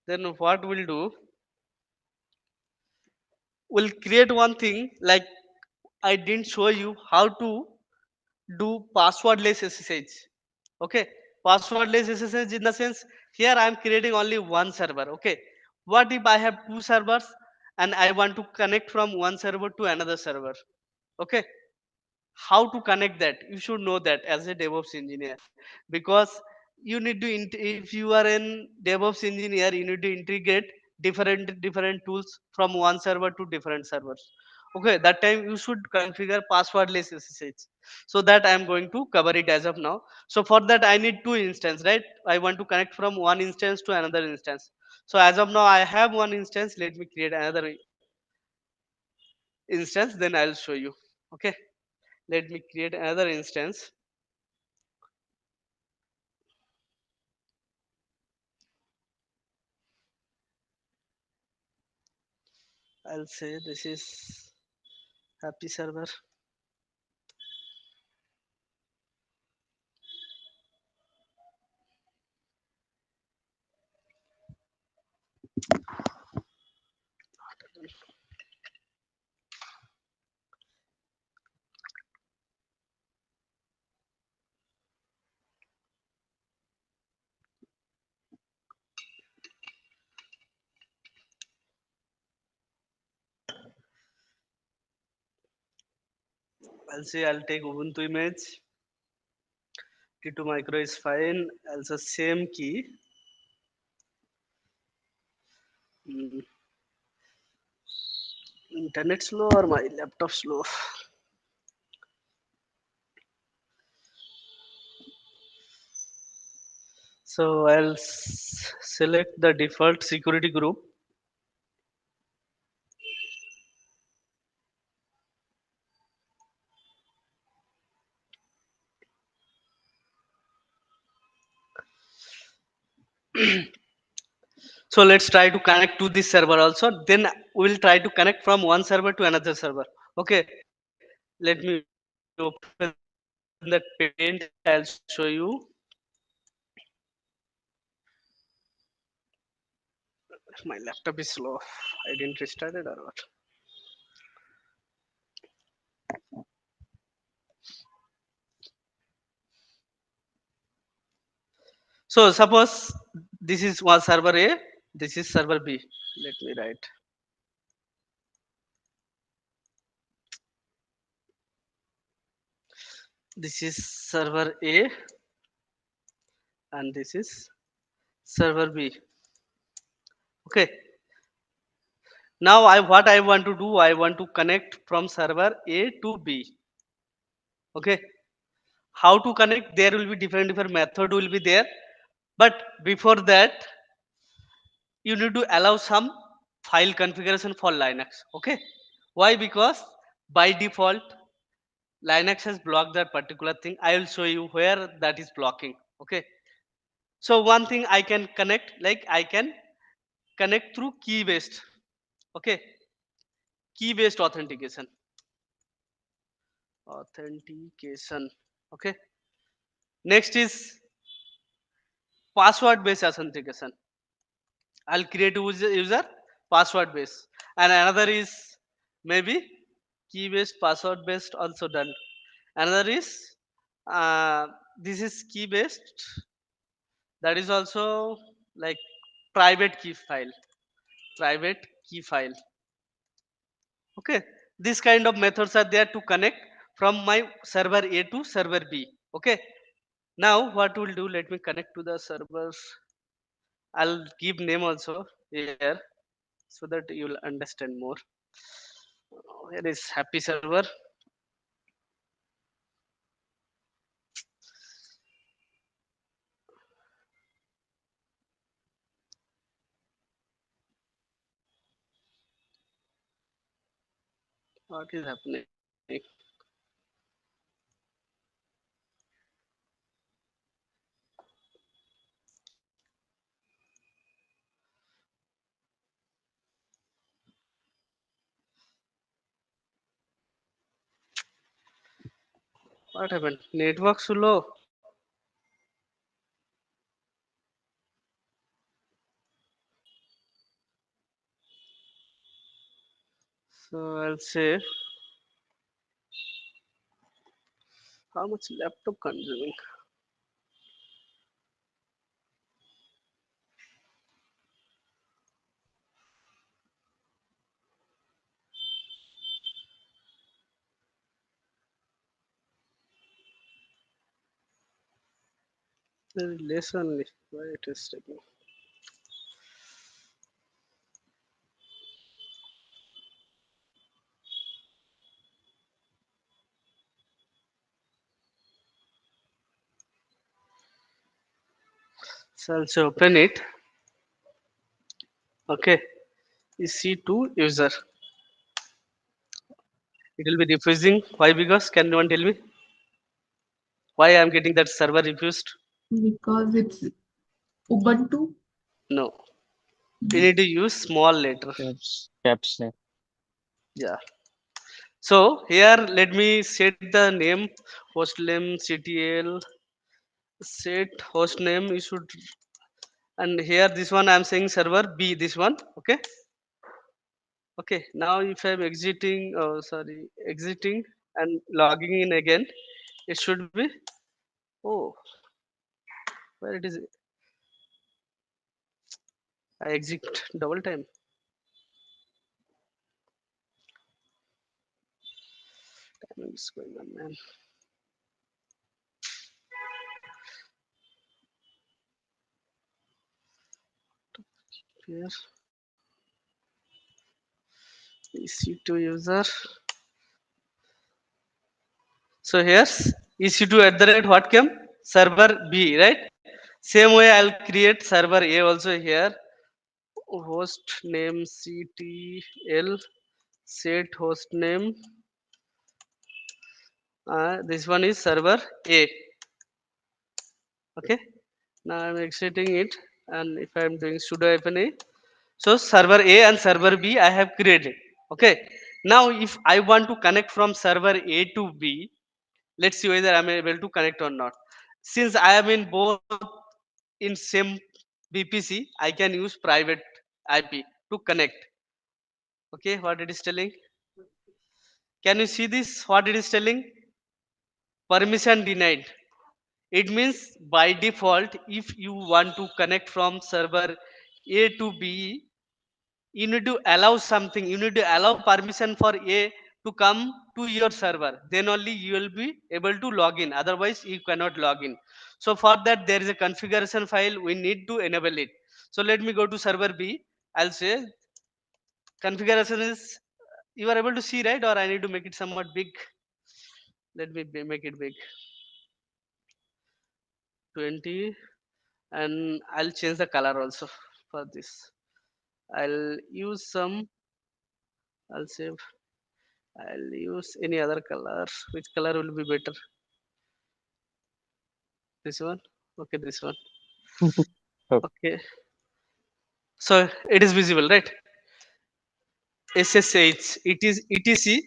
then what we'll do, we'll create one thing like I didn't show you how to do passwordless SSH. Okay, passwordless SSH in the sense here I am creating only one server. Okay, what if I have two servers and I want to connect from one server to another server? Okay, how to connect that? You should know that as a DevOps engineer because you need to if you are an DevOps engineer you need to integrate different tools from one server to different servers. Okay, that time you should configure passwordless SSH. So that I am going to cover it as of now. So for that I need two instances, right? I want to connect from one instance to another instance. So as of now I have one instance. Let me create another instance, then I'll show you. Okay, let me create another instance. I'll say this is happy server. I'll say I'll take Ubuntu image. T2 micro is fine. Also same key. Mm, internet slow or my laptop slow? So I'll select the default security group. So let's try to connect to this server also. Then we'll try to connect from one server to another server. Okay, let me open that paint. I'll show you. My laptop is slow. I didn't restart it or what? So suppose this is one server A, this is server B. Let me write. This is server A and this is server B. Okay. Now what I want to do, I want to connect from server A to B. Okay. How to connect? There will be different method will be there. But before that, you need to allow some file configuration for Linux. Okay. Why? Because by default, Linux has blocked that particular thing. I will show you where that is blocking. Okay. So one thing I can connect, like I can connect through key based. Okay. Key based authentication. Okay. Next is password based authentication. I'll create user password based, and another is maybe key based password based also done. Another is uh, this is key based, that is also like private key file, private key file. Okay, this kind of methods are there to connect from my server A to server B. Okay, now what we'll do, let me connect to the server. I'll give name also here so that you'll understand more. Here is happy server. What is happening? What happened? Network slow. So I'll say how much laptop consuming. Very less only. Why it is taking? So I'll say open it. Okay. EC2 user. It will be refusing. Why? Because can anyone tell me why I am getting that server refused? Because it's Ubuntu. No. You need to use small letter. Caps lock. Yeah. So here let me set the name, host name, CTL, set host name. You should, and here this one I am saying server B, this one. Okay. Okay. Now if I'm exiting, oh sorry, exiting and logging in again, it should be, oh, where it is? I exit double time. Timing is going on, man. Here EC2 user. So here's EC2 at the rate what came? Server B, right? Same way I'll create server A also here. Host name CTL, set host name. This one is server A. Okay. Now I'm exiting it, and if I'm doing sudo -a, so server A and server B I have created. Okay. Now if I want to connect from server A to B, let's see whether I'm able to connect or not. Since I am in both in same VPC, I can use private IP to connect. Okay, what it is telling? Can you see this? What it is telling? Permission denied. It means by default, if you want to connect from server A to B, you need to allow something. You need to allow permission for A to come to your server. Then only you will be able to log in. Otherwise, you cannot log in. So for that, there is a configuration file. We need to enable it. So let me go to server B. I'll say configuration is, you are able to see, right? Or I need to make it somewhat big. Let me make it big. 20, and I'll change the color also for this. I'll use some, I'll say, I'll use any other color. Which color will be better? This one? Okay, this one. Okay. Okay. So it is visible, right? SSH. It is etc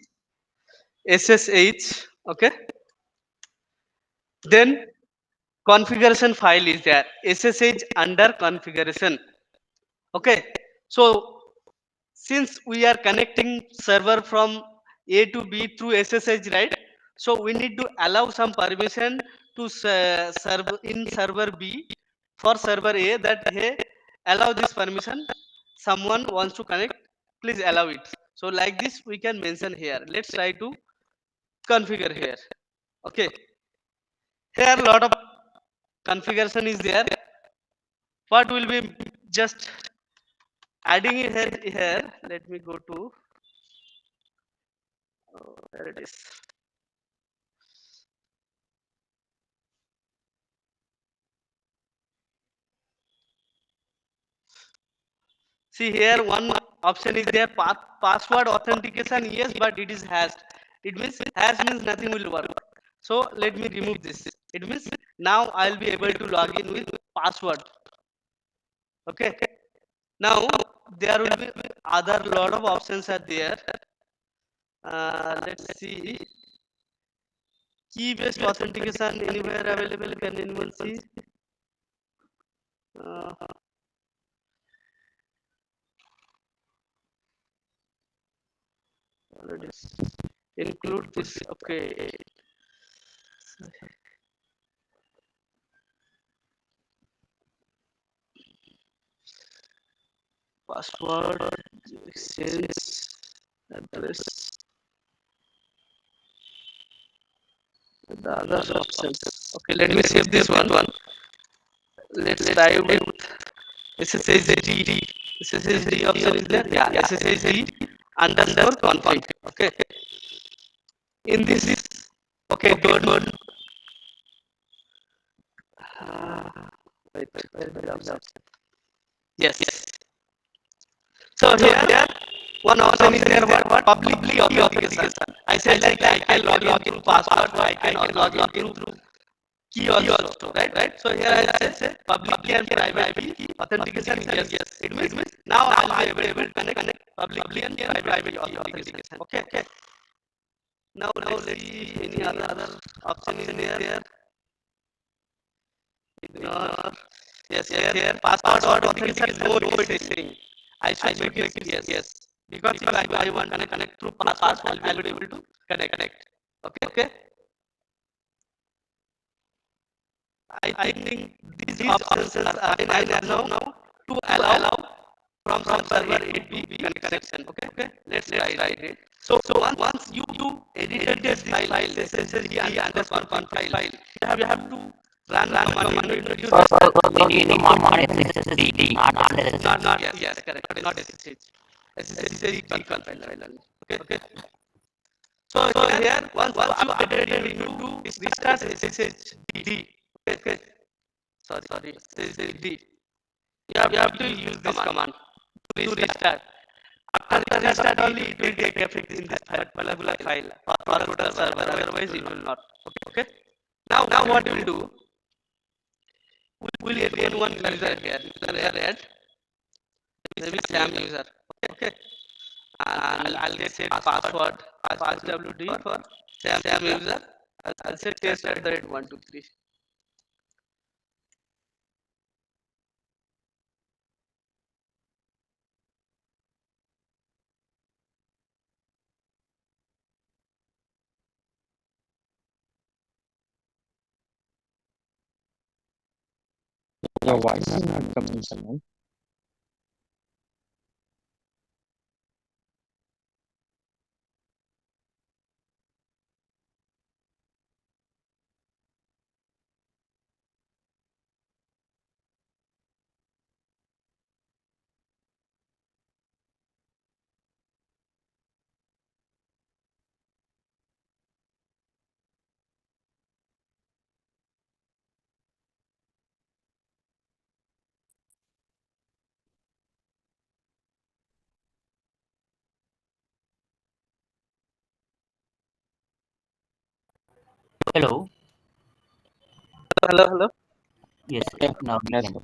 SSH. Okay. Then configuration file is there. SSH under configuration. Okay. So since we are connecting server from A to B through SSH, right? So we need to allow some permission to serve in server B for server A, that hey, allow this permission. Someone wants to connect, please allow it. So like this we can mention here. Let's try to configure here. Okay. Here a lot of configuration is there. What will be just adding here. Let me go to where it is. See here one option is there, password authentication, yes, but it is hashed. It means hash means nothing will work. So let me remove this. It means now I'll be able to log in with password. Okay. Now there will be other lot of options are there. Let's see. Key based authentication anywhere available. Can anyone see? Already include this. Okay. Password, exchange, address, the other options. Okay, let me save this one. Let's try with SSHD. SSHD option is there. Yeah, SSHD underscore config. Okay. In this, okay, good. Wait, where is the option? Yes. So here one option is there, what public key authentication. I said like I can log in password, I can log in through key also, right? So here I say public key and private key authentication. Yes. It means now I'll be able to connect public key and private key authentication. Okay. Now let's see any other option is there. Ignore. Yes, here password authentication. No, it is saying I should make it yes. Because if I want to connect through password, I will be able to connect. Okay. I think these options are fine now to allow from server it to be connection. Okay. Let's try it. So once you edited this file, SSD underscore config file, you have to run command to introduce not yes, correct. Not SSH. SSH is config file. Okay. So here once you updated, you need to restart SSHD. Okay. Sorry. SSHD. You have to use this command to restart. After restart only it will take effect in this particular file or router server. Otherwise it will not. Okay. Now what we will do? We will again one user here. User add. Maybe Sam user. Okay. And I'll set password passwd for Sam user. I'll set test at the rate 123. Your voice is not coming, Saman. Hello. Hello. Yes, Yeah. now we Yes, can. sir.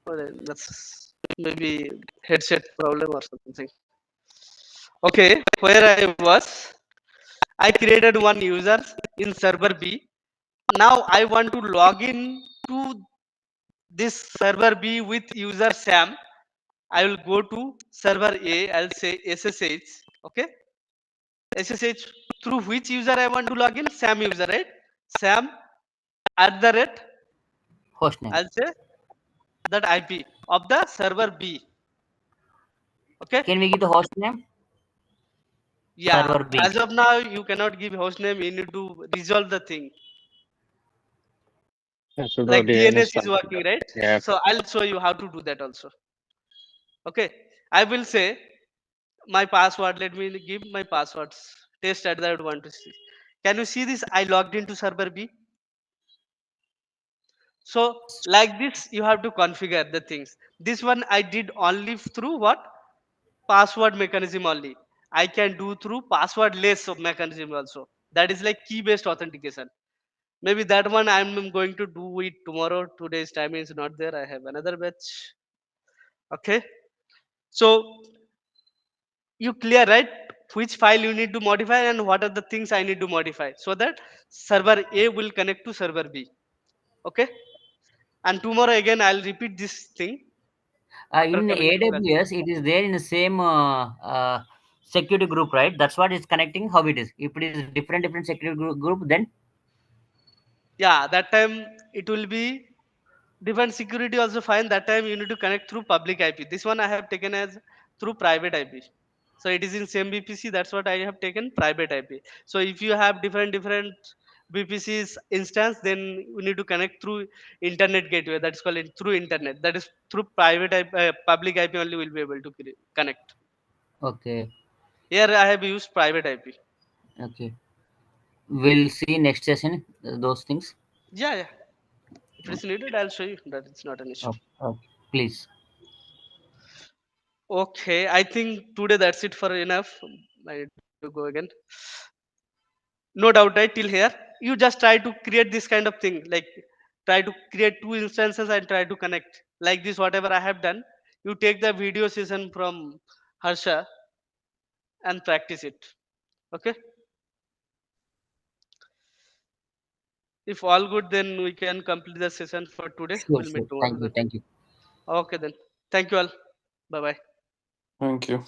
Well, that's maybe headset problem or something. Okay, where I was, I created one user in server B. Now I want to log in to this server B with user Sam. I will go to server A. I'll say SSH. Okay, SSH through which user I want to log in? Sam user, right? Sam at the rate. Host name. I'll say that IP of the server B. Okay. Can we give the host name? Yeah. Server B. As of now, you cannot give host name. You need to resolve the thing. sudo Like DNS DNS is working, right? Yeah. So I'll show you how to do that also. Okay. I will say my password. Let me give my passwords. Test at that 1 to 6. Can you see this? I logged into server B. So like this, you have to configure the things. This one I did only through what? Password mechanism only. I can do through passwordless of mechanism also. That is like key based authentication. Maybe that one I'm going to do it tomorrow. Today's time is not there. I have another batch. Okay. So you clear, right? Which file you need to modify and what are the things I need to modify so that server A will connect to server B. Okay. And tomorrow again I'll repeat this thing after In coming to class. AWS, it is there in the same security group, right? That's what is connecting. How it is? If it is different security group, then Yeah, that time it will be different security also fine. That time you need to connect through public IP. This one I have taken as through private IP. So it is in same VPC. That's what I have taken private IP. So if you have different VPCs instance, then you need to connect through internet gateway. That's called through internet. That is through private IP, public IP only will be able to connect. okay, Here I have used private IP. okay. We'll see next session those things. Yeah. If it is needed, I'll show you that it's not an issue. Okay, please. Okay, I think today that's it for enough. I need to go again. No doubt, right? Till here, you just try to create this kind of thing, like try to create two instances and try to connect like this. Whatever I have done, you take the video session from Harsha and practice it. Okay. If all good, then we can complete the session for today. Sure, We'll sure. meet tomorrow Thank you, then. thank you. Okay then. Thank you all. Bye bye. Thank you.